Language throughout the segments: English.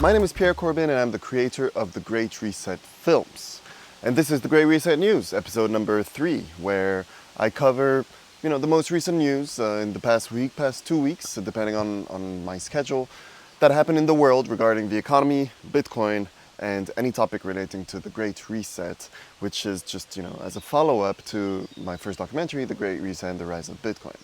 My name is Pierre Corbin and I'm the creator of the Great Reset films. And this is the Great Reset News, episode number 3, where I cover the most recent news in the past week, past 2 weeks, depending on my schedule, that happened in the world regarding the economy, Bitcoin, and any topic relating to the Great Reset, which is just, as a follow-up to my first documentary, The Great Reset and the Rise of Bitcoin.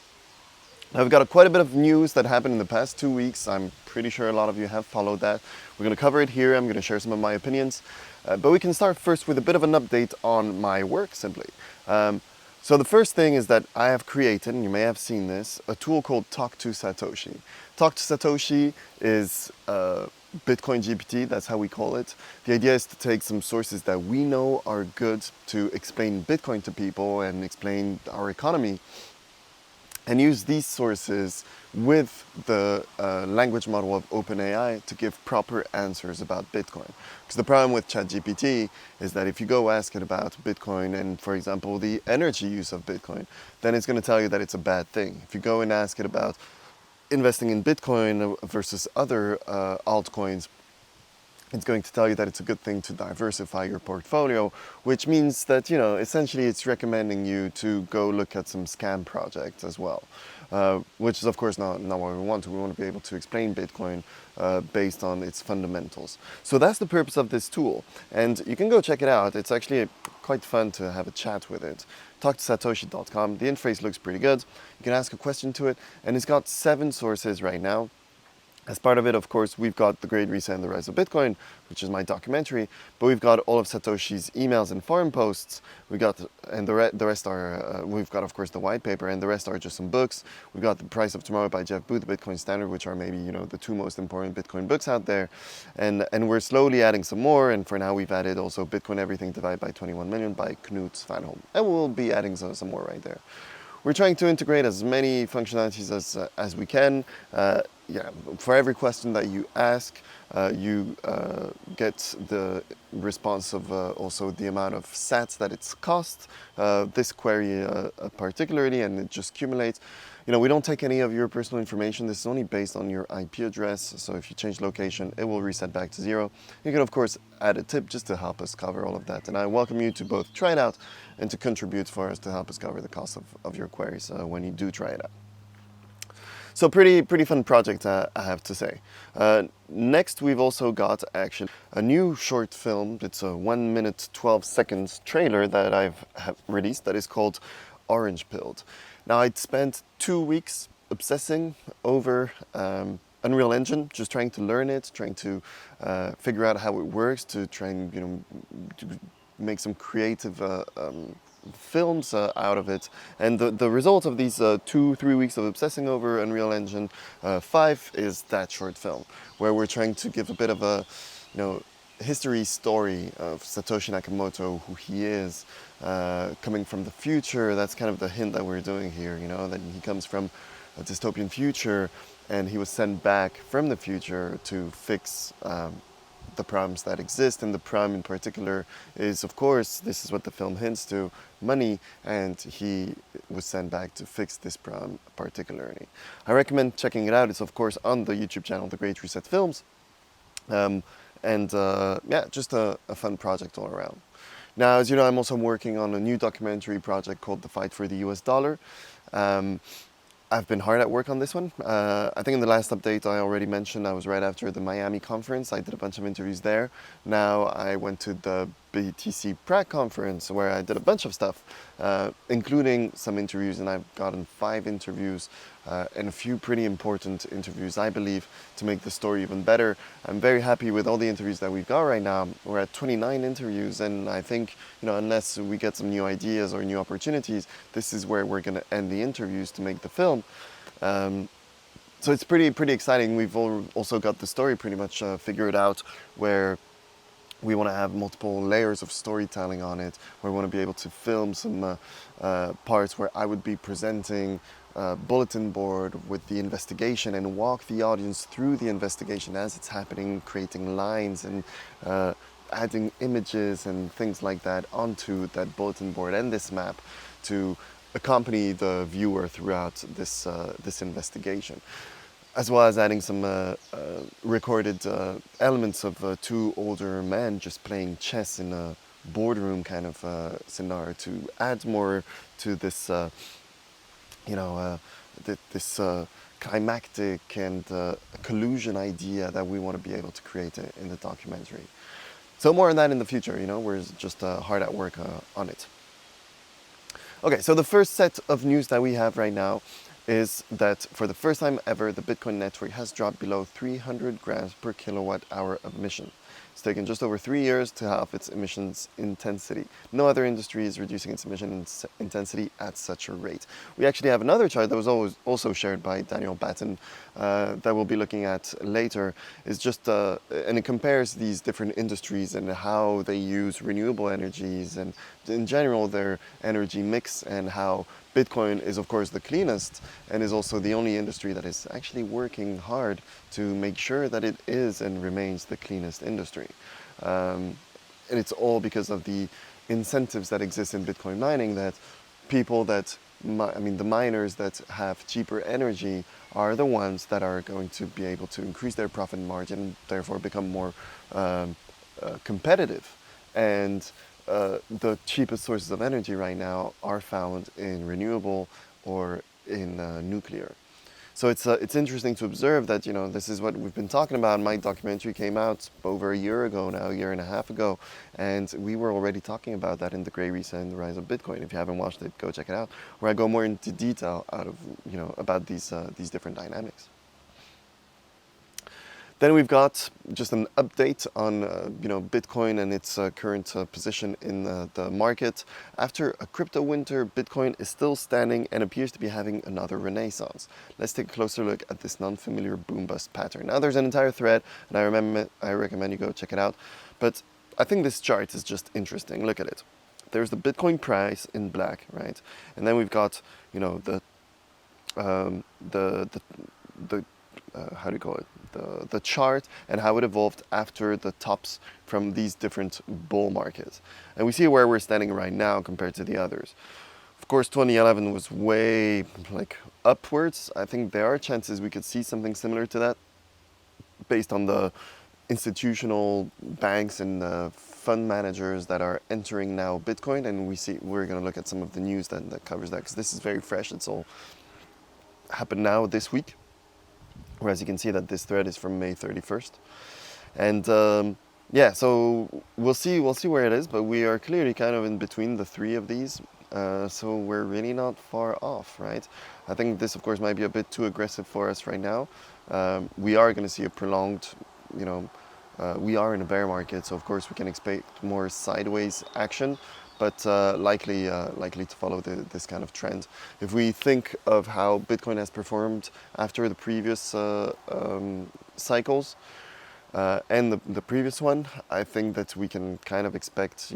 Now, we've got quite a bit of news that happened in the past 2 weeks. I'm pretty sure a lot of you have followed that. We're going to cover it here. I'm going to share some of my opinions. But we can start first with a bit of an update on my work, simply. So the first thing is that I have created, and you may have seen this, a tool called Talk to Satoshi. Talk to Satoshi is Bitcoin GPT, that's how we call it. The idea is to take some sources that we know are good to explain Bitcoin to people and explain our economy, and use these sources with the language model of OpenAI to give proper answers about Bitcoin. Because the problem with ChatGPT is that if you go ask it about Bitcoin and, for example, the energy use of Bitcoin, then it's going to tell you that it's a bad thing. If you go and ask it about investing in Bitcoin versus other altcoins, it's going to tell you that it's a good thing to diversify your portfolio, which means that, essentially it's recommending you to go look at some scam projects as well, which is, of course, not what we want. We want to be able to explain Bitcoin based on its fundamentals. So that's the purpose of this tool. And you can go check it out. It's actually quite fun to have a chat with it. TalkToSatoshi.com. The interface looks pretty good. You can ask a question to it, and it's got 7 sources right now. As part of it, of course, we've got The Great Reset and the Rise of Bitcoin, which is my documentary, but we've got all of Satoshi's emails and forum posts. We've got, the rest are, we've got, of course, the white paper, and the rest are just some books. We've got The Price of Tomorrow by Jeff Booth, The Bitcoin Standard, which are maybe, the 2 most important Bitcoin books out there. And we're slowly adding some more, and for now we've added also Bitcoin Everything Divided by 21 Million by Knut Svanholm. And we'll be adding some more right there. We're trying to integrate as many functionalities as we can. For every question that you ask, you get the response of also the amount of sats that it's cost, this query particularly, and it just accumulates. We don't take any of your personal information. This is only based on your IP address. So if you change location, it will reset back to 0. You can, of course, add a tip just to help us cover all of that. And I welcome you to both try it out and to contribute for us to help us cover the cost of your queries when you do try it out. So pretty fun project, I have to say. Next, we've also got actually a new short film. It's a 1 minute 12 seconds trailer that I've released that is called Orange Pilled. Now, I'd spent 2 weeks obsessing over Unreal Engine, just trying to learn it, trying to figure out how it works, to try and to make some creative films out of it. And the result of these 2-3 weeks of obsessing over Unreal Engine 5 is that short film, where we're trying to give a bit of a history story of Satoshi Nakamoto, who he is, coming from the future. That's kind of the hint that we're doing here, that he comes from a dystopian future and he was sent back from the future to fix the problems that exist. And the problem in particular is, of course, this is what the film hints to, money, and he was sent back to fix this problem particularly. I recommend checking it out. It's, of course, on the YouTube channel, The Great Reset Films. Just a fun project all around. Now, as you know, I'm also working on a new documentary project called The Fight for the US Dollar. I've been hard at work on this one. I think in the last update I already mentioned I was right after the Miami conference. I did a bunch of interviews there. Now I went to the BTC Prague conference where I did a bunch of stuff, including some interviews, and I've gotten 5 interviews and a few pretty important interviews, I believe, to make the story even better. I'm very happy with all the interviews that we've got right now. We're at 29 interviews, and I think, unless we get some new ideas or new opportunities, this is where we're going to end the interviews to make the film. So it's pretty exciting. We've also got the story pretty much figured out, where we want to have multiple layers of storytelling on it, where we want to be able to film some parts where I would be presenting a bulletin board with the investigation and walk the audience through the investigation as it's happening, creating lines and adding images and things like that onto that bulletin board and this map to accompany the viewer throughout this investigation. as well as adding some recorded elements of two older men just playing chess in a boardroom kind of scenario to add more to this, you know, this climactic and collusion idea that we want to be able to create in the documentary. So more on that in the future, we're just hard at work on it. Okay, so the first set of news that we have right now is that for the first time ever, the Bitcoin network has dropped below 300 grams per kilowatt hour of emission. It's taken just over 3 years to halve its emissions intensity. No other industry is reducing its emission intensity at such a rate. We actually have another chart that was also shared by Daniel Batten that we'll be looking at later. It's just, and it compares these different industries and how they use renewable energies and in general their energy mix, and how Bitcoin is of course the cleanest and is also the only industry that is actually working hard to make sure that it is and remains the cleanest industry. And it's all because of the incentives that exist in Bitcoin mining, that people that, the miners that have cheaper energy are the ones that are going to be able to increase their profit margin, therefore become more competitive. And the cheapest sources of energy right now are found in renewable or in nuclear. So it's interesting to observe that, this is what we've been talking about. My documentary came out over a year ago now, a year and a half ago, and we were already talking about that in The Great Reset and the Rise of Bitcoin. If you haven't watched it, go check it out, where I go more into detail about these different dynamics. Then we've got just an update on Bitcoin and its current position in the market. After a crypto winter, Bitcoin is still standing and appears to be having another renaissance. Let's take a closer look at this non-familiar boom-bust pattern. Now there's an entire thread, and I recommend you go check it out. But I think this chart is just interesting. Look at it. There's the Bitcoin price in black, right? And then we've got the how do you call it? The chart and how it evolved after the tops from these different bull markets. And we see where we're standing right now compared to the others. Of course, 2011 was way upwards. I think there are chances we could see something similar to that based on the institutional banks and fund managers that are entering now Bitcoin. And we're going to look at some of the news that covers that, because this is very fresh. It's all happened now this week. Whereas you can see that this thread is from May 31st. And yeah, so we'll see where it is, but we are clearly kind of in between the three of these. So we're really not far off, right? I think this, of course, might be a bit too aggressive for us right now. We are going to see a prolonged, we are in a bear market, so of course we can expect more sideways action, but likely to follow this kind of trend. If we think of how Bitcoin has performed after the previous cycles and the previous one, I think that we can kind of expect,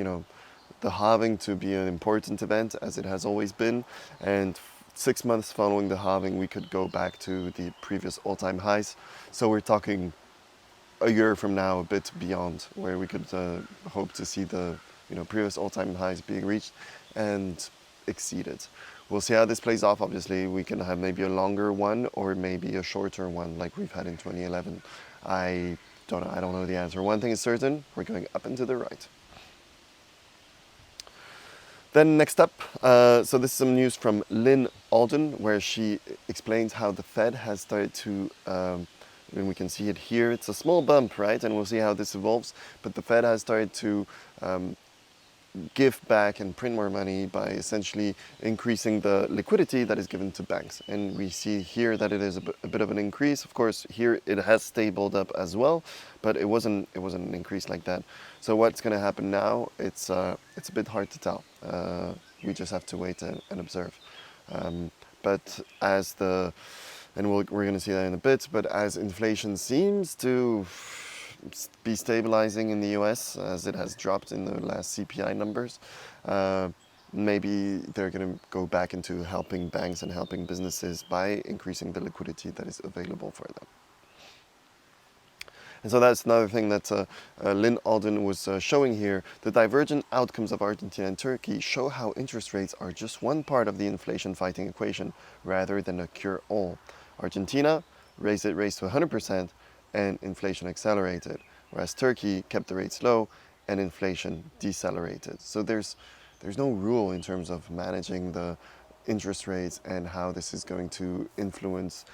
the halving to be an important event, as it has always been. And 6 months following the halving, we could go back to the previous all-time highs. So we're talking a year from now, a bit beyond, where we could hope to see the previous all-time highs being reached and exceeded. We'll see how this plays off. Obviously, we can have maybe a longer one or maybe a shorter one like we've had in 2011. I don't know the answer. One thing is certain, we're going up and to the right. Then next up, so this is some news from Lynn Alden, where she explains how the Fed has started to, and we can see it here, it's a small bump, right? And we'll see how this evolves. But the Fed has started to give back and print more money by essentially increasing the liquidity that is given to banks. And we see here that it is a bit of an increase. Of course, here it has stabled up as well, but it wasn't an increase like that. So what's going to happen now? It's a bit hard to tell. We just have to wait and observe. But as and we're going to see that in a bit, but as inflation seems to be stabilizing in the US, as it has dropped in the last CPI numbers, maybe they're going to go back into helping banks and helping businesses by increasing the liquidity that is available for them. And so that's another thing that Lynn Alden was showing here. The divergent outcomes of Argentina and Turkey show how interest rates are just one part of the inflation fighting equation rather than a cure-all. Argentina, raised to 100%, and inflation accelerated, whereas Turkey kept the rates low and inflation decelerated. So there's no rule in terms of managing the interest rates and how this is going to influence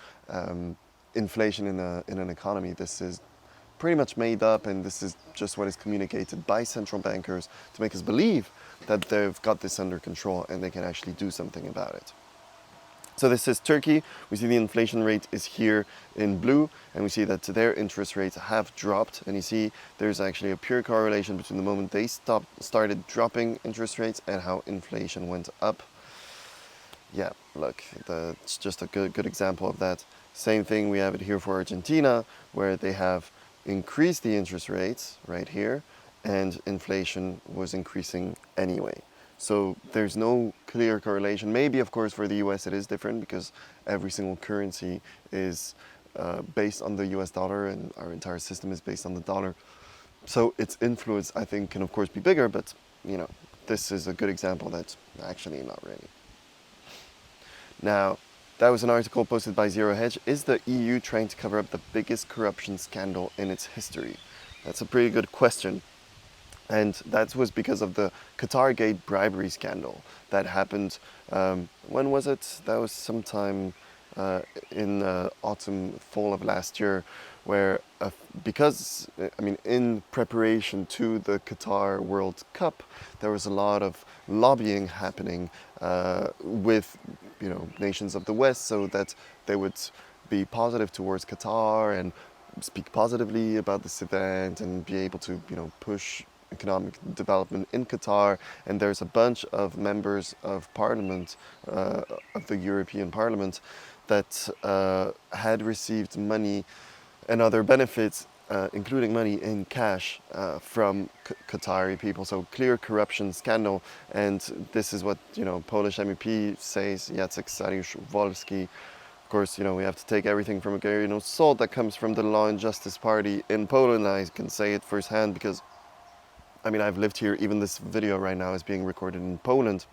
inflation in an economy. This is pretty much made up, and this is just what is communicated by central bankers to make us believe that they've got this under control and they can actually do something about it. So this is Turkey. We see the inflation rate is here in blue, and we see that their interest rates have dropped. And you see there's actually a pure correlation between the moment they started dropping interest rates and how inflation went up. Yeah, look, it's just a good example of that. Same thing, we have it here for Argentina, where they have increased the interest rates right here, and inflation was increasing anyway. So there's no clear correlation. Maybe, of course, for the US it is different because every single currency is based on the US dollar, and our entire system is based on the dollar. So its influence, I think, can of course be bigger, but this is a good example that's actually not really. Now, that was an article posted by Zero Hedge. Is the EU trying to cover up the biggest corruption scandal in its history? That's a pretty good question. And that was because of the Qatargate bribery scandal that happened, when was it? That was sometime in autumn, fall of last year, where in preparation to the Qatar World Cup, there was a lot of lobbying happening with nations of the West, so that they would be positive towards Qatar and speak positively about this event and be able to push economic development in Qatar. And there's a bunch of members of parliament, of the European Parliament, that had received money and other benefits, including money in cash from Qatari people. So clear corruption scandal. And this is what Polish MEP says, Jacek Saryusz-Wolski. Of course, we have to take everything from a grain of salt that comes from the Law and Justice Party in Poland. I can say it firsthand because I've lived here. Even this video right now is being recorded in Poland.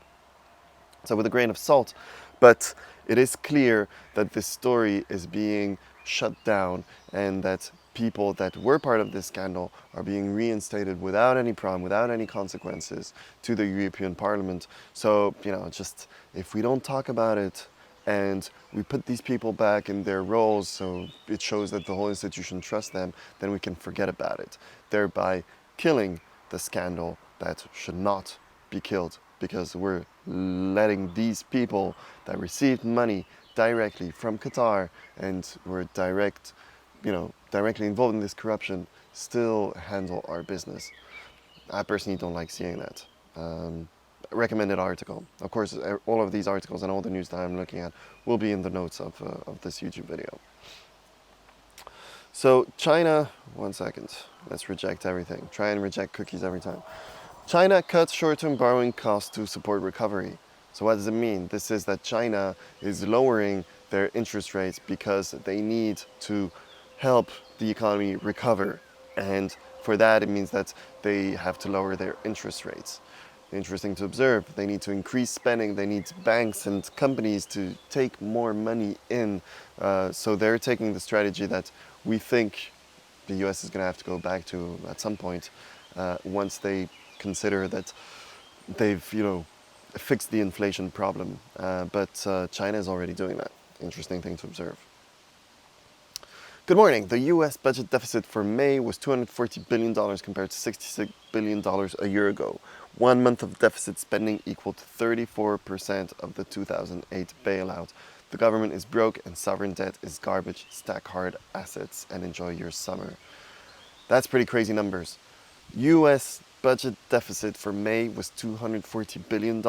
So with a grain of salt. But it is clear that this story is being shut down, and that people that were part of this scandal are being reinstated without any problem, without any consequences, to the European Parliament. So, just if we don't talk about it and we put these people back in their roles, so it shows that the whole institution trusts them, then we can forget about it, thereby killing the scandal that should not be killed, because we're letting these people that received money directly from Qatar and were directly involved in this corruption still handle our business. I personally don't like seeing that. Recommended article. Of course, all of these articles and all the news that I'm looking at will be in the notes of this YouTube video. So China, one second, let's reject everything. Try and reject cookies every time. China cuts short-term borrowing costs to support recovery. So what does it mean? This is that China is lowering their interest rates because they need to help the economy recover. And for that, it means that they have to lower their interest rates. Interesting to observe. They need to increase spending. They need banks and companies to take more money in. So they're taking the strategy that we think the US is going to have to go back to at some point once they consider that they've, fixed the inflation problem. But China is already doing that. Interesting thing to observe. Good morning. The US budget deficit for May was $240 billion compared to $66 billion a year ago. 1 month of deficit spending equal to 34% of the 2008 bailout. The government is broke and sovereign debt is garbage. Stack hard assets and enjoy your summer. That's pretty crazy numbers. US budget deficit for May was $240 billion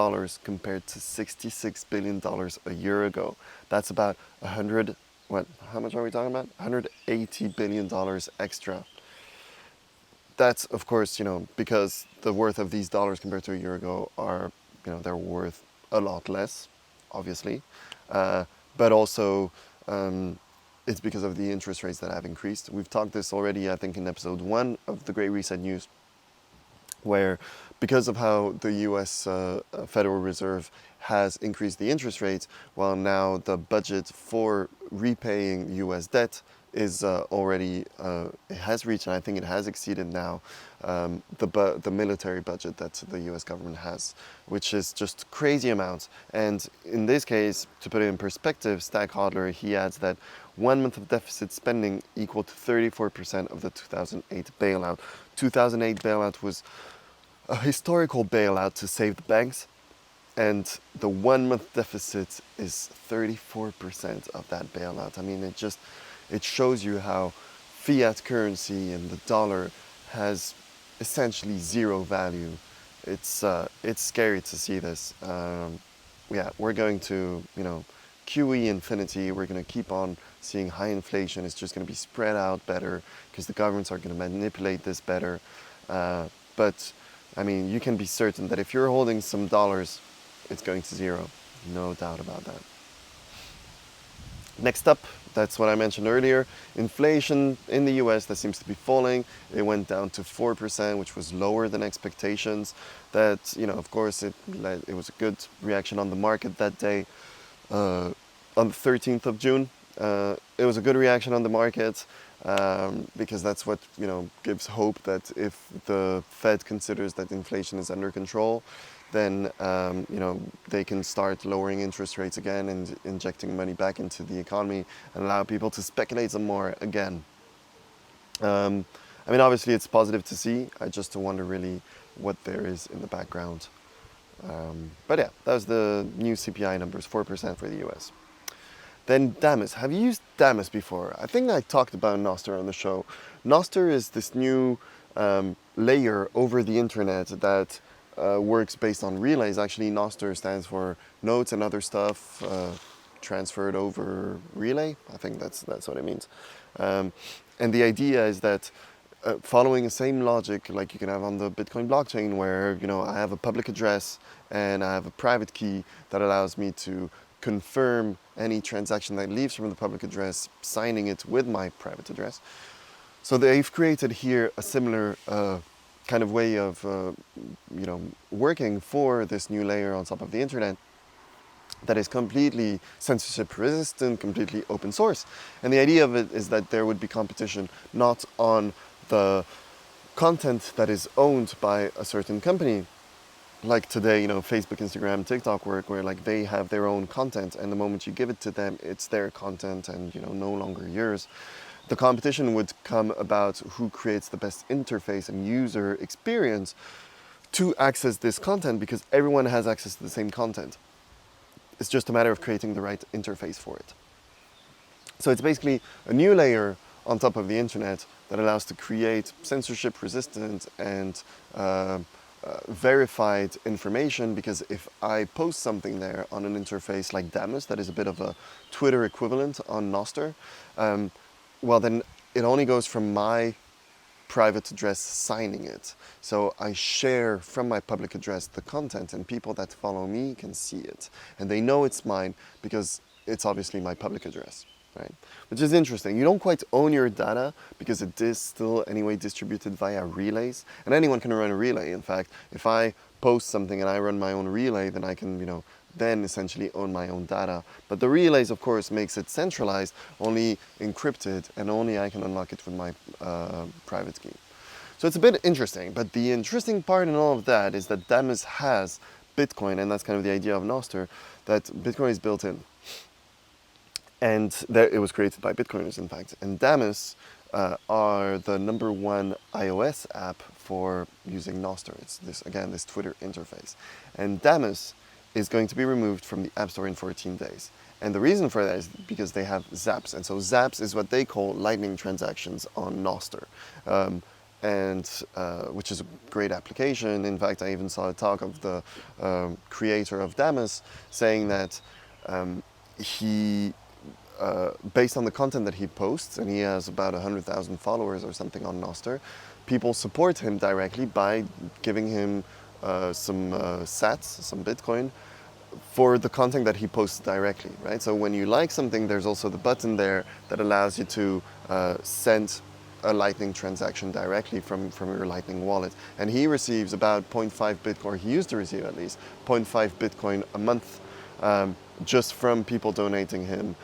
compared to $66 billion a year ago. That's about how much are we talking about? $180 billion extra. That's, of course, because the worth of these dollars compared to a year ago are, they're worth a lot less, obviously. But also, it's because of the interest rates that have increased. We've talked this already, I think, in episode 1 of the Great Reset News, where because of how the US Federal Reserve has increased the interest rates, well, now the budget for repaying US debt is already, it has reached, and I think it has exceeded now, the military budget that the US government has, which is just crazy amounts. And in this case, to put it in perspective, Stag Hodler, he adds that 1 month of deficit spending equal to 34% of the 2008 bailout. 2008 bailout was a historical bailout to save the banks, and the 1 month deficit is 34% of that bailout. I mean, it shows you how fiat currency and the dollar has essentially zero value. It's scary to see this. Yeah, we're going to, QE infinity. We're going to keep on seeing high inflation. It's just going to be spread out better because the governments are going to manipulate this better. But I mean, you can be certain that if you're holding some dollars, it's going to zero. No doubt about that. Next up, that's what I mentioned earlier. Inflation in the US, that seems to be falling. It went down to 4%, which was lower than expectations. That, of course, it was a good reaction on the market that day. On the 13th of June, it was a good reaction on the market because that's what, gives hope that if the Fed considers that inflation is under control, then they can start lowering interest rates again and injecting money back into the economy and allow people to speculate some more again. I mean, obviously it's positive to see. I just wonder really what there is in the background. But yeah, that was the new CPI numbers, 4% for the US. Then Damus. Have you used Damus before? I think I talked about Nostr on the show. Nostr is this new layer over the internet that works based on relays. Actually, Nostr stands for nodes and other stuff transferred over relay. I think that's what it means. And the idea is that following the same logic like you can have on the Bitcoin blockchain, where I have a public address and I have a private key that allows me to confirm any transaction that leaves from the public address, signing it with my private address. So they've created here a similar kind of way of working for this new layer on top of the internet that is completely censorship resistant, completely open source. And the idea of it is that there would be competition not on the content that is owned by a certain company. Like today, Facebook, Instagram, TikTok work, where like they have their own content, and the moment you give it to them, it's their content and no longer yours. The competition would come about who creates the best interface and user experience to access this content, because everyone has access to the same content. It's just a matter of creating the right interface for it. So it's basically a new layer on top of the internet that allows to create censorship resistant and verified information, because if I post something there on an interface like Damus, that is a bit of a Twitter equivalent on Nostr, well then it only goes from my private address signing it. So I share from my public address the content, and people that follow me can see it. And they know it's mine because it's obviously my public address, right? Which is interesting. You don't quite own your data because it is still anyway distributed via relays. And anyone can run a relay. In fact, if I post something and I run my own relay, then I can, then essentially own my own data. But the relays, of course, makes it centralized, only encrypted, and only I can unlock it with my private key. So it's a bit interesting, but the interesting part in all of that is that Damus has Bitcoin, and that's kind of the idea of Nostr, that Bitcoin is built in. And it was created by Bitcoiners, in fact. And Damus are the #1 iOS app for using Nostr. It's this Twitter interface. And Damus is going to be removed from the App Store in 14 days. And the reason for that is because they have zaps. And so zaps is what they call lightning transactions on Nostr, which is a great application. In fact, I even saw a talk of the creator of Damus saying that he, based on the content that he posts, and he has about 100,000 followers or something on Nostr, people support him directly by giving him some sats, some Bitcoin, for the content that he posts directly, right? So when you like something, there's also the button there that allows you to send a Lightning transaction directly from your Lightning wallet. And he receives about 0.5 Bitcoin, or he used to receive at least 0.5 Bitcoin a month, just from people donating him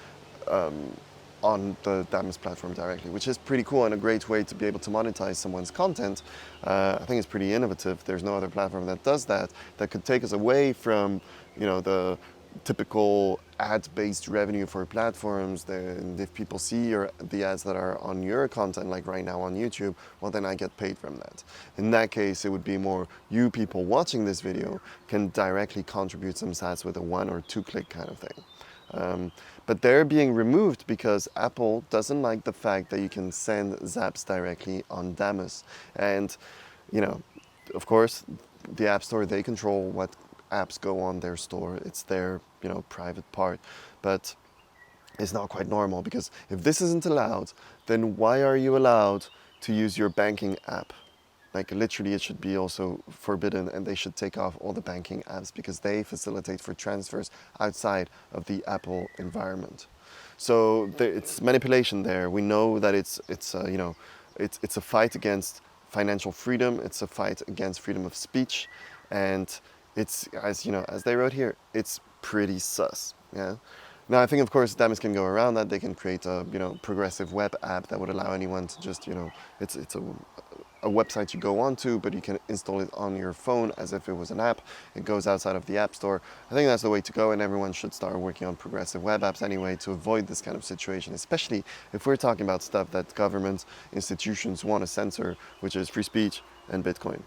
on the Damus platform directly, which is pretty cool and a great way to be able to monetize someone's content. I think it's pretty innovative. There's no other platform that does that, that could take us away from, the typical ad-based revenue for platforms. And if people see the ads that are on your content, like right now on YouTube, well, then I get paid from that. In that case, it would be more you people watching this video can directly contribute some sats with a 1 or 2 click kind of thing. But they're being removed because Apple doesn't like the fact that you can send zaps directly on Damus. And, of course, the App Store, they control what apps go on their store. It's their, private part. But it's not quite normal, because if this isn't allowed, then why are you allowed to use your banking app? Like, literally, it should be also forbidden, and they should take off all the banking apps because they facilitate for transfers outside of the Apple environment. So it's manipulation there. We know that it's a fight against financial freedom. It's a fight against freedom of speech, and it's, as they wrote here, it's pretty sus. Yeah. Now, I think, of course, Damus can go around that. They can create a, progressive web app that would allow anyone to just, it's a website you go onto, but you can install it on your phone as if it was an app. It goes outside of the App Store. I think that's the way to go, and everyone should start working on progressive web apps anyway to avoid this kind of situation, especially if we're talking about stuff that governments, institutions want to censor, which is free speech and Bitcoin.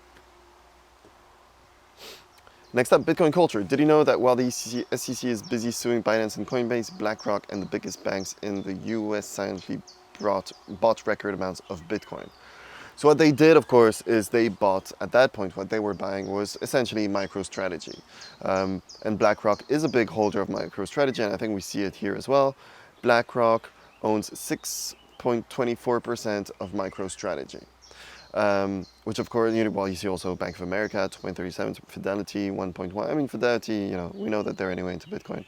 Next up, Bitcoin culture. Did you know that while the SEC is busy suing Binance and Coinbase, BlackRock and the biggest banks in the US silently bought record amounts of Bitcoin? So what they did, of course, is they bought, at that point, what they were buying was essentially MicroStrategy. And BlackRock is a big holder of MicroStrategy, and I think we see it here as well. BlackRock owns 6.24% of MicroStrategy. Which, of course, you see also Bank of America, 2.37, Fidelity, 1.1. I mean, Fidelity, we know that they're anyway into Bitcoin.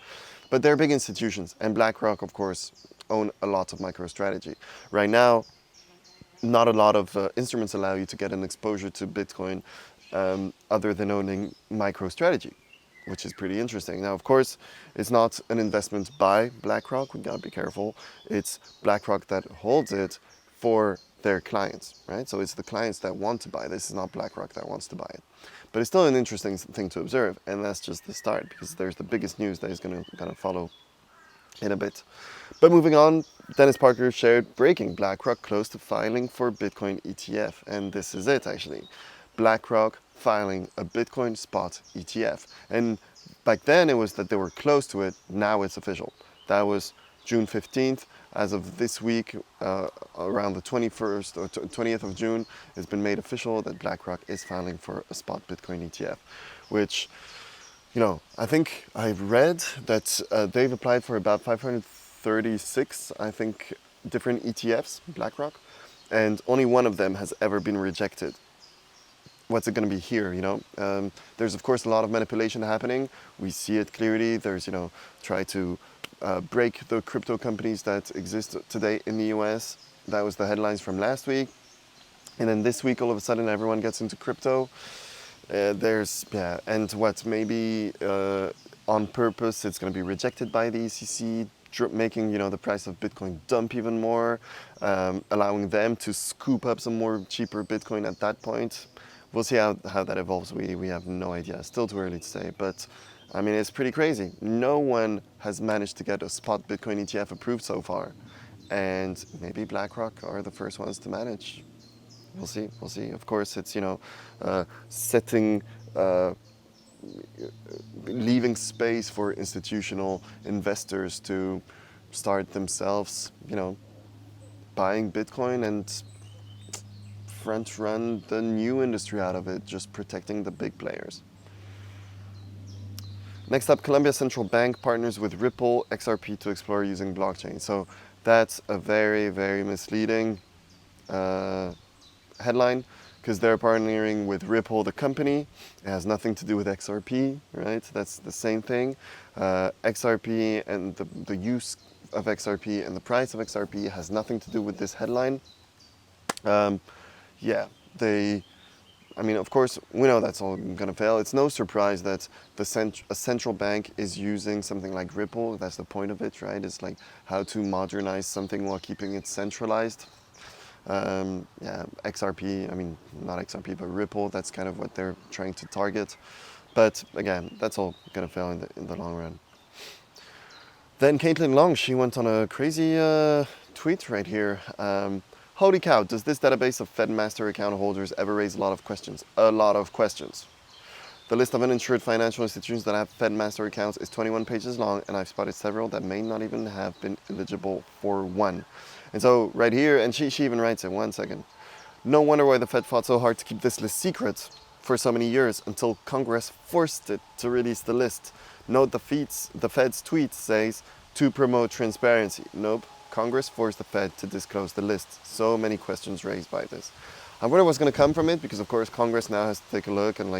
But they're big institutions, and BlackRock, of course, own a lot of MicroStrategy. Right now, not a lot of instruments allow you to get an exposure to Bitcoin other than owning MicroStrategy, which is pretty interesting. Now, of course, it's not an investment by BlackRock. We gotta be careful. It's BlackRock that holds it for their clients, right? So it's the clients that want to buy this. It's not BlackRock that wants to buy it. But it's still an interesting thing to observe, and that's just the start, because there's the biggest news that is going to kind of follow in a bit. But moving on, Dennis Parker shared breaking: BlackRock close to filing for Bitcoin ETF. And this is it, actually. BlackRock filing a Bitcoin spot ETF. And back then it was that they were close to it. Now it's official. That was June 15th. As of this week, around the 21st or 20th of June, it's been made official that BlackRock is filing for a spot Bitcoin ETF, which, I think I've read that they've applied for about 536, I think, different ETFs, BlackRock, and only one of them has ever been rejected. What's it going to be here, There's, of course, a lot of manipulation happening. We see it clearly. There's, try to break the crypto companies that exist today in the US. That was the headlines from last week. And then this week, all of a sudden, everyone gets into crypto. And what, maybe on purpose, it's going to be rejected by the SEC, making, the price of Bitcoin dump even more, allowing them to scoop up some more cheaper Bitcoin at that point. We'll see how that evolves. We have no idea. Still too early to say, but I mean, it's pretty crazy. No one has managed to get a spot Bitcoin ETF approved so far. And maybe BlackRock are the first ones to manage. We'll see. Of course, it's, leaving space for institutional investors to start themselves, buying Bitcoin and front run the new industry out of it, just protecting the big players. Next up, Colombia Central Bank partners with Ripple XRP to explore using blockchain. So that's a very, very misleading headline, because they're partnering with Ripple, the company. It has nothing to do with XRP, right? That's the same thing. XRP and the use of XRP and the price of XRP has nothing to do with this headline. Um, yeah, they. I mean, of course, we know that's all going to fail. It's no surprise that a central bank is using something like Ripple. That's the point of it, right? It's like how to modernize something while keeping it centralized. Yeah, XRP, I mean, not XRP, but Ripple, that's kind of what they're trying to target. But again, that's all going to fail in the long run. Then Caitlin Long, she went on a crazy tweet right here. Holy cow, does this database of Fed master account holders ever raise a lot of questions? A lot of questions. The list of uninsured financial institutions that have Fed master accounts is 21 pages long, and I've spotted several that may not even have been eligible for one. And so right here, and she even writes it, one second. No wonder why the Fed fought so hard to keep this list secret for so many years until Congress forced it to release the list. Note the Fed's tweet says to promote transparency. Nope, Congress forced the Fed to disclose the list. So many questions raised by this. I wonder what's going to come from it, because of course Congress now has to take a look and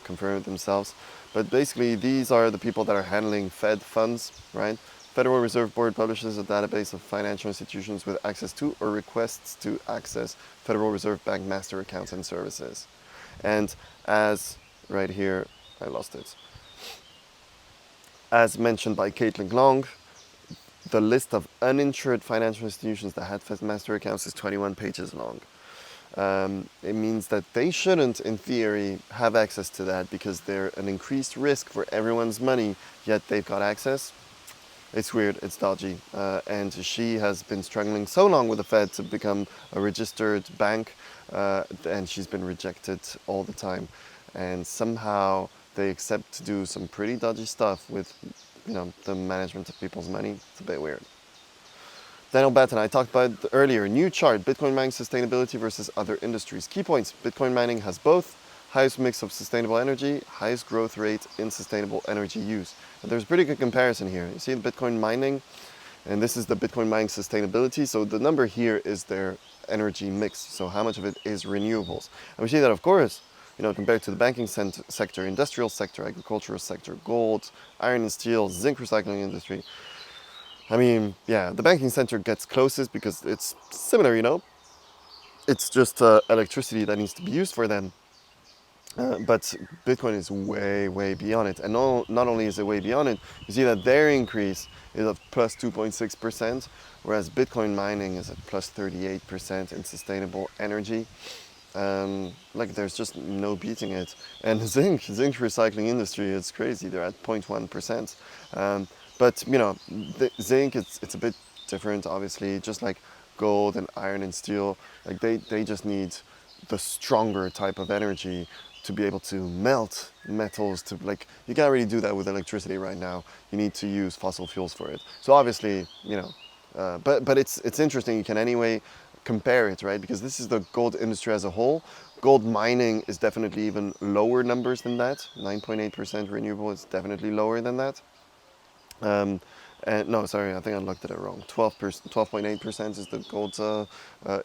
confirm it themselves. But basically, these are the people that are handling Fed funds, right? Federal Reserve Board publishes a database of financial institutions with access to or requests to access Federal Reserve Bank master accounts and services. And as right here, I lost it. As mentioned by Caitlin Long, the list of uninsured financial institutions that had Fed master accounts is 21 pages long. It means that they shouldn't, in theory, have access to that because they're an increased risk for everyone's money, yet they've got access. It's weird, it's dodgy. And she has been struggling so long with the Fed to become a registered bank, and she's been rejected all the time. And somehow they accept to do some pretty dodgy stuff with, the management of people's money. It's a bit weird. Daniel Batten, I talked about earlier. New chart, Bitcoin mining sustainability versus other industries. Key points, Bitcoin mining has both. Highest mix of sustainable energy, highest growth rate in sustainable energy use. And there's a pretty good comparison here. You see the Bitcoin mining, and this is the Bitcoin mining sustainability. So the number here is their energy mix. So how much of it is renewables? And we see that, of course, compared to the banking sector, industrial sector, agricultural sector, gold, iron and steel, zinc recycling industry. I mean, yeah, the banking sector gets closest because it's similar, It's just electricity that needs to be used for them. But Bitcoin is way, way beyond it. And not only is it way beyond it, you see that their increase is of plus 2.6%, whereas Bitcoin mining is at plus 38% in sustainable energy. There's just no beating it. And zinc recycling industry, it's crazy. They're at 0.1%. But the zinc, it's a bit different, obviously, just like gold and iron and steel. Like they just need the stronger type of energy to be able to melt metals. You can't really do that with electricity right now. You need to use fossil fuels for it. So obviously, but it's interesting. You can anyway compare it, right? Because this is the gold industry as a whole. Gold mining is definitely even lower numbers than that. 9.8% renewable is definitely lower than that. And no, sorry, I think I looked at it wrong. 12.8% is the gold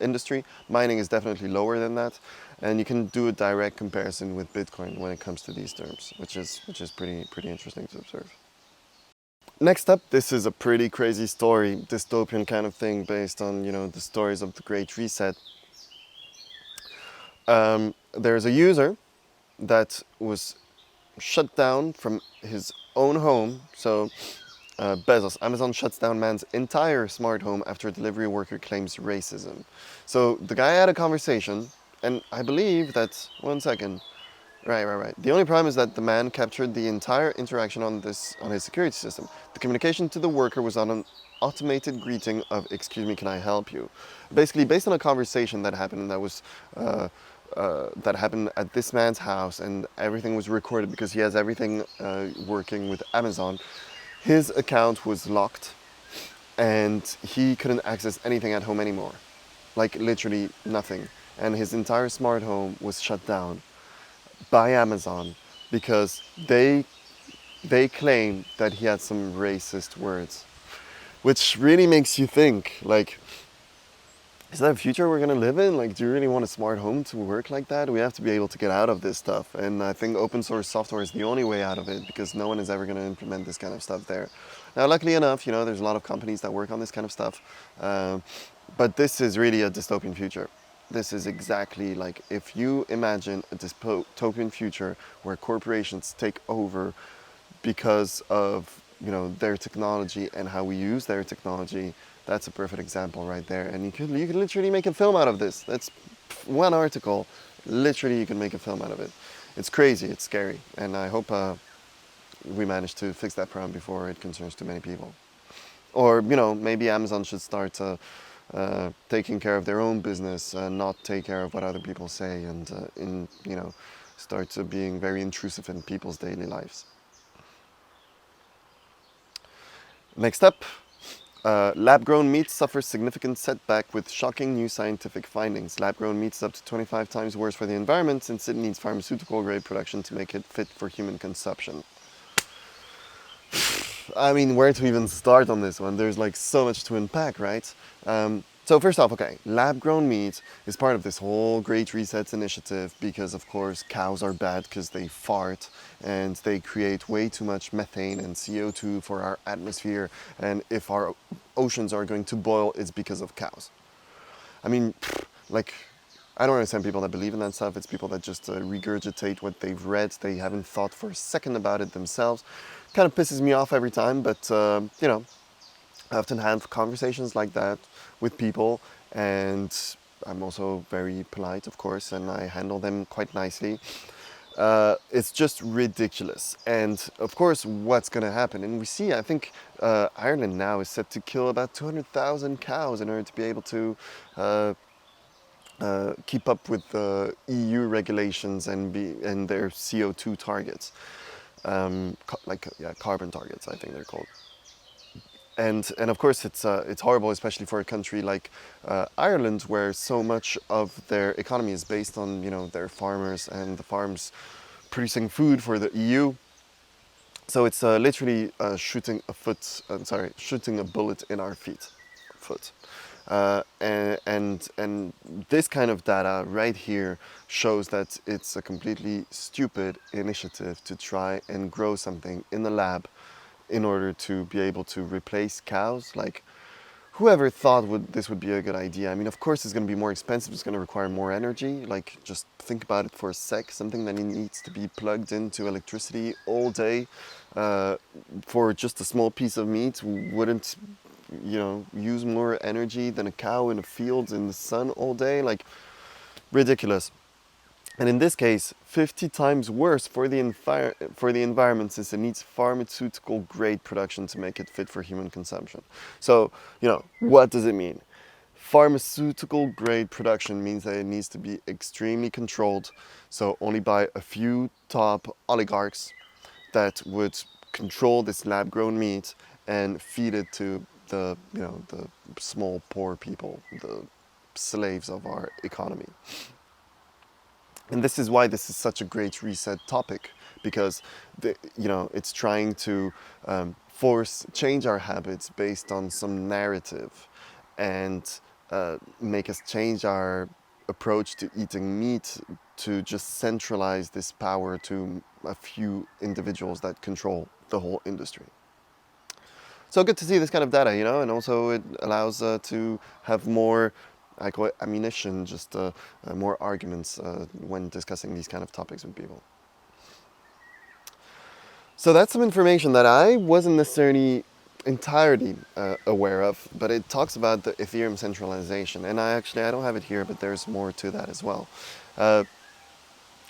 industry. Mining is definitely lower than that, and you can do a direct comparison with Bitcoin when it comes to these terms, which is pretty interesting to observe. Next up, this is a pretty crazy story, dystopian kind of thing based on the stories of the Great Reset. There's a user that was shut down from his own home. So Bezos, Amazon shuts down man's entire smart home after a delivery worker claims racism. So the guy had a conversation, and I believe that, one second, right. The only problem is that the man captured the entire interaction on his security system. The communication to the worker was on an automated greeting of, "Excuse me, can I help you?" Basically, based on a conversation that happened, that happened at this man's house, and everything was recorded because he has everything working with Amazon. His account was locked, and he couldn't access anything at home anymore, like literally nothing. And his entire smart home was shut down by Amazon because they claim that he had some racist words, which really makes you think, is that a future we're gonna live in? Do you really want a smart home to work like that? We have to be able to get out of this stuff. And I think open source software is the only way out of it, because no one is ever gonna implement this kind of stuff there. Now, luckily enough, there's a lot of companies that work on this kind of stuff. But this is really a dystopian future. This is exactly like if you imagine a dystopian future where corporations take over because of their technology and how we use their technology. That's a perfect example right there. And you could literally make a film out of this. That's one article. Literally, you can make a film out of it. It's crazy. It's scary. And I hope we manage to fix that problem before it concerns too many people. Or maybe Amazon should start taking care of their own business and not take care of what other people say, and start being very intrusive in people's daily lives. Next up, lab-grown meat suffers significant setback with shocking new scientific findings. Lab-grown meat is up to 25 times worse for the environment since it needs pharmaceutical-grade production to make it fit for human consumption. I mean, where to even start on this one? There's like so much to unpack, right? So first off, okay, lab-grown meat is part of this whole Great Reset initiative because, of course, cows are bad because they fart and they create way too much methane and CO2 for our atmosphere. And if our oceans are going to boil, it's because of cows. I mean, like, I don't understand people that believe in that stuff. It's people that just regurgitate what they've read. They haven't thought for a second about it themselves. Kind of pisses me off every time, but, I often have conversations like that with people, and I'm also very polite, of course, and I handle them quite nicely. It's just ridiculous. And of course, what's going to happen? And we see, I think Ireland now is set to kill about 200,000 cows in order to be able to keep up with the EU regulations and their CO2 targets, carbon targets, I think they're called. And of course it's horrible, especially for a country like Ireland, where so much of their economy is based on their farmers and the farms producing food for the EU. So it's literally shooting a bullet in our foot. And this kind of data right here shows that it's a completely stupid initiative to try and grow something in the lab in order to be able to replace cows. Like, whoever thought this would be a good idea? I mean, of course it's going to be more expensive, it's going to require more energy. Like, just think about it for a sec. Something that needs to be plugged into electricity all day for just a small piece of meat wouldn't, use more energy than a cow in a field in the sun all day. Like, ridiculous. And in this case, 50 times worse for the environment, since it needs pharmaceutical grade production to make it fit for human consumption. So, what does it mean? Pharmaceutical grade production means that it needs to be extremely controlled, so only by a few top oligarchs that would control this lab-grown meat and feed it to the small poor people, the slaves of our economy. And this is why this is such a great reset topic, because it's trying to change our habits based on some narrative, and make us change our approach to eating meat to just centralize this power to a few individuals that control the whole industry. So good to see this kind of data, and also it allows to have more, I call it ammunition, just more arguments when discussing these kind of topics with people. So that's some information that I wasn't necessarily entirely aware of, but it talks about the Ethereum centralization. And I don't have it here, but there's more to that as well.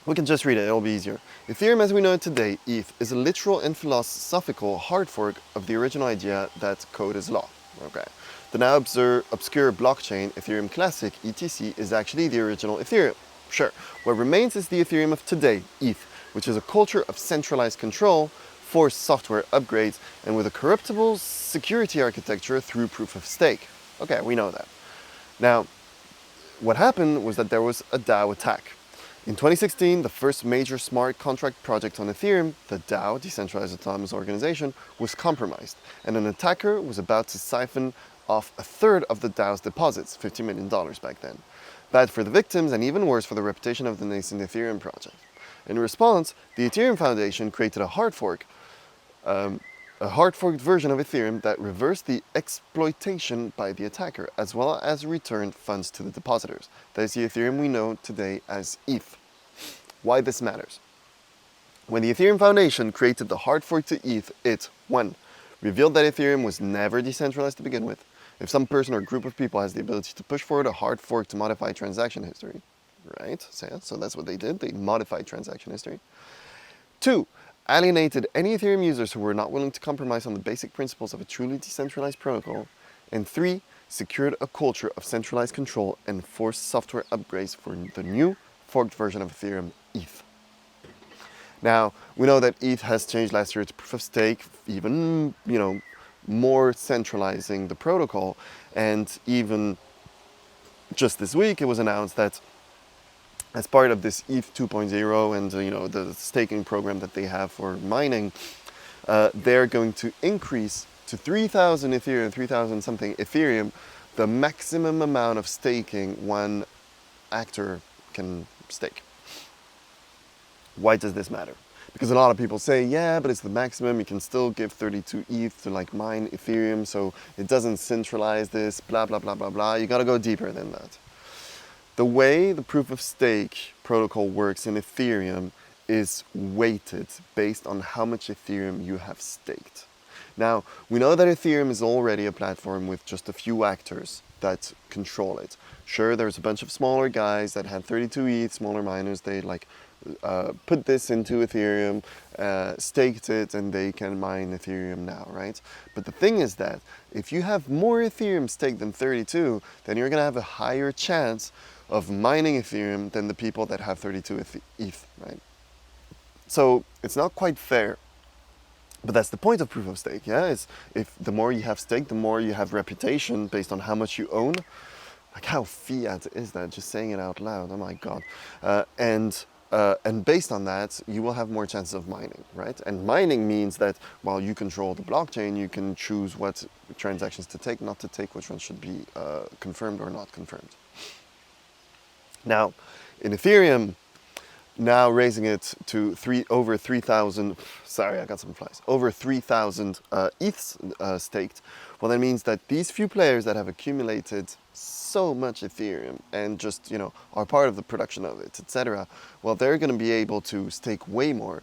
We can just read it, it'll be easier. Ethereum as we know it today, ETH, is a literal and philosophical hard fork of the original idea that code is law. Okay. The now obscure blockchain, Ethereum Classic, ETC, is actually the original Ethereum. Sure, what remains is the Ethereum of today, ETH, which is a culture of centralized control, forced software upgrades, and with a corruptible security architecture through proof of stake. Okay, we know that. Now, what happened was that there was a DAO attack. In 2016, the first major smart contract project on Ethereum, the DAO, Decentralized Autonomous Organization, was compromised, and an attacker was about to siphon off a third of the DAO's deposits, $50 million back then. Bad for the victims and even worse for the reputation of the nascent Ethereum project. In response, the Ethereum Foundation created a hard fork a hard-forked version of Ethereum that reversed the exploitation by the attacker, as well as returned funds to the depositors. That is the Ethereum we know today as ETH. Why this matters. When the Ethereum Foundation created the hard fork to ETH, it 1. Revealed that Ethereum was never decentralized to begin with. If some person or group of people has the ability to push forward a hard fork to modify transaction history, right? So that's what they did. They modified transaction history. 2. Alienated any Ethereum users who were not willing to compromise on the basic principles of a truly decentralized protocol. And 3. Secured a culture of centralized control and forced software upgrades for the new forked version of Ethereum, ETH. Now, we know that ETH has changed last year to proof of stake, even, more centralizing the protocol. And even just this week, it was announced that as part of this ETH 2.0 and, the staking program that they have for mining, they're going to increase to 3,000 Ethereum, 3,000 something Ethereum, the maximum amount of staking one actor can stake. Why does this matter? Because a lot of people say, yeah, but it's the maximum. You can still give 32 ETH to mine Ethereum, so it doesn't centralize this, blah, blah, blah, blah, blah. You got to go deeper than that. The way the proof of stake protocol works in Ethereum is weighted based on how much Ethereum you have staked. Now, we know that Ethereum is already a platform with just a few actors that control it. Sure, there's a bunch of smaller guys that had 32 ETH, smaller miners, they put this into Ethereum, staked it, and they can mine Ethereum now, right? But the thing is that if you have more Ethereum staked than 32, then you're going to have a higher chance of mining Ethereum than the people that have 32 ETH, right? So it's not quite fair. But that's the point of proof of stake, yeah? It's if the more you have staked, the more you have reputation based on how much you own. Like how fiat is that? Just saying it out loud, oh my God. And based on that, you will have more chances of mining, right? And mining means that while you control the blockchain, you can choose what transactions to take, not to take, which ones should be confirmed or not confirmed. Now, in Ethereum, now raising it to over 3,000, sorry, I got some flies, over 3,000 ETHs staked. Well, that means that these few players that have accumulated so much Ethereum and just, are part of the production of it, etc., well, they're going to be able to stake way more,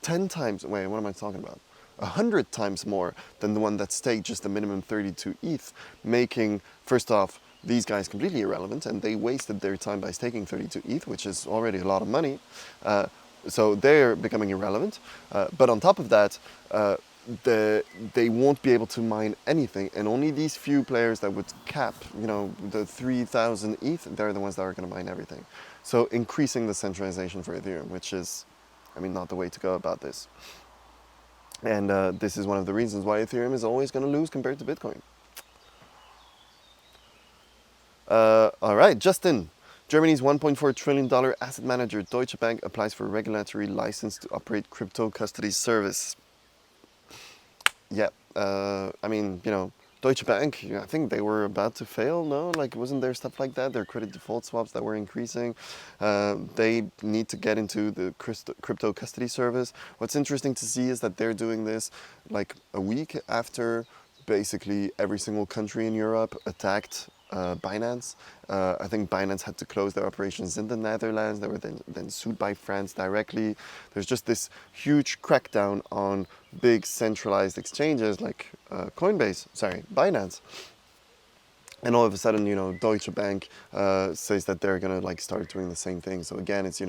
10 times, wait, what am I talking about? 100 times more than the one that staked just the minimum 32 ETH, making, first off, these guys completely irrelevant, and they wasted their time by staking 32 ETH, which is already a lot of money. So they're becoming irrelevant. But on top of that, they won't be able to mine anything, and only these few players that would cap, the 3,000 ETH, they're the ones that are going to mine everything. So increasing the centralization for Ethereum, which is, not the way to go about this. And this is one of the reasons why Ethereum is always going to lose compared to Bitcoin. All right, Justin. Germany's $1.4 trillion asset manager Deutsche Bank applies for a regulatory license to operate crypto custody service. Yeah, Deutsche Bank, I think they were about to fail, no? Wasn't there stuff like that? Their credit default swaps that were increasing. They need to get into the crypto custody service. What's interesting to see is that they're doing this a week after basically every single country in Europe attacked Binance. I think Binance had to close their operations in the Netherlands. They were then sued by France directly. There's just this huge crackdown on big centralized exchanges like Binance. And all of a sudden, Deutsche Bank says that they're going to start doing the same thing. So again, it's,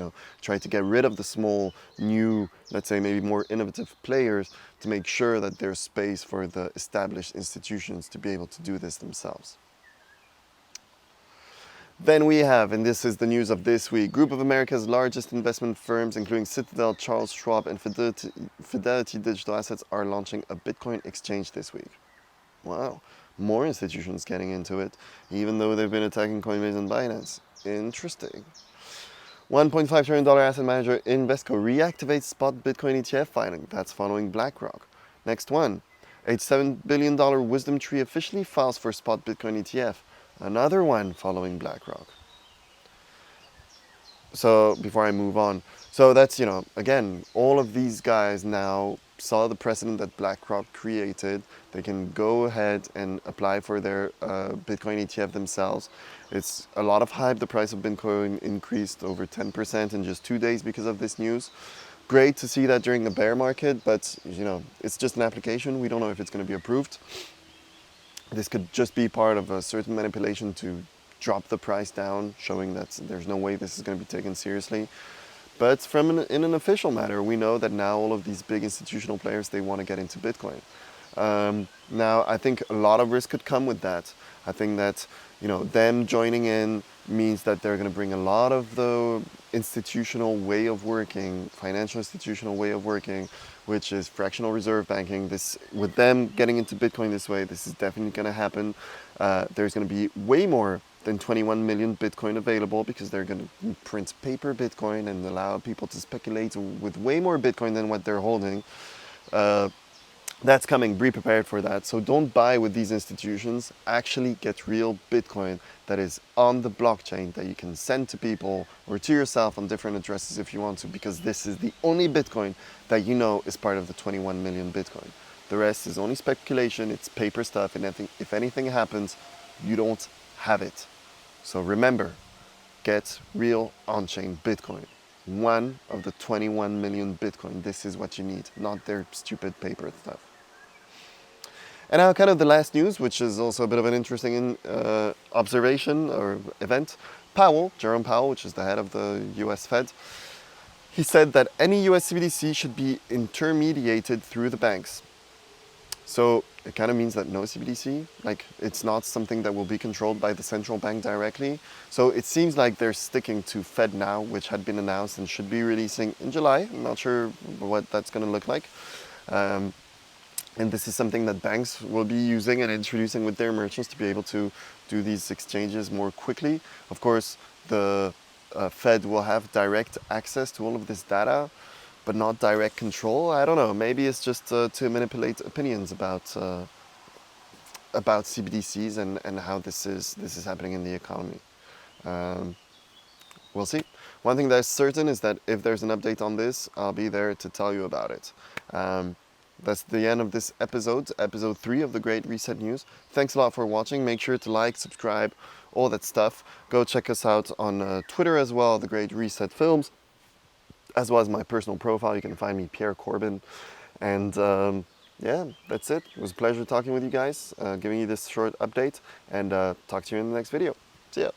try to get rid of the small, new, let's say maybe more innovative players to make sure that there's space for the established institutions to be able to do this themselves. Then we have, and this is the news of this week, group of America's largest investment firms, including Citadel, Charles Schwab, and Fidelity Digital Assets, are launching a Bitcoin exchange this week. Wow, more institutions getting into it, even though they've been attacking Coinbase and Binance. Interesting. $1.5 trillion asset manager Invesco reactivates Spot Bitcoin ETF filing. That's following Blackrock. Next one, $87 billion Wisdom Tree officially files for Spot Bitcoin ETF. Another one following Blackrock. So before I move on, so that's, again, all of these guys now saw the precedent that Blackrock created. They can go ahead and apply for their Bitcoin ETF themselves. It's a lot of hype. The price of Bitcoin increased over 10% in just 2 days because of this news. Great to see that during a bear market, but it's just an application. We don't know if it's going to be approved. This could just be part of a certain manipulation to drop the price down, showing that there's no way this is going to be taken seriously. But in an official matter, we know that now all of these big institutional players, they want to get into Bitcoin. Now, I think a lot of risk could come with that. I think that them joining in means that they're going to bring a lot of the institutional way of working, financial institutional way of working, which is fractional reserve banking. With them getting into Bitcoin this way, this is definitely going to happen. There's going to be way more than 21 million Bitcoin available because they're going to print paper Bitcoin and allow people to speculate with way more Bitcoin than what they're holding. That's coming. Be prepared for that. So don't buy with these institutions. Actually get real Bitcoin that is on the blockchain that you can send to people or to yourself on different addresses if you want to, because this is the only Bitcoin that is part of the 21 million Bitcoin. The rest is only speculation. It's paper stuff, and if anything happens, you don't have it. So remember, get real on-chain Bitcoin. One of the 21 million Bitcoin. This is what you need, not their stupid paper stuff. And now kind of the last news, which is also a bit of an interesting observation or event. Jerome Powell, which is the head of the US Fed, he said that any US CBDC should be intermediated through the banks. So it kind of means that no CBDC, it's not something that will be controlled by the central bank directly. So it seems like they're sticking to FedNow, which had been announced and should be releasing in July. I'm not sure what that's going to look like. And this is something that banks will be using and introducing with their merchants to be able to do these exchanges more quickly. Of course, the Fed will have direct access to all of this data, but not direct control. I don't know. Maybe it's just to manipulate opinions about CBDCs and how this is happening in the economy. We'll see. One thing that's certain is that if there's an update on this, I'll be there to tell you about it. That's the end of this episode 3 of the Great Reset News. Thanks a lot for watching. Make sure to like, subscribe, all that stuff. Go check us out on Twitter as well, The Great Reset Films, as well as my personal profile. You can find me, Pierre Corbin. And yeah, that's it. It was a pleasure talking with you guys, giving you this short update, and talk to you in the next video. See ya.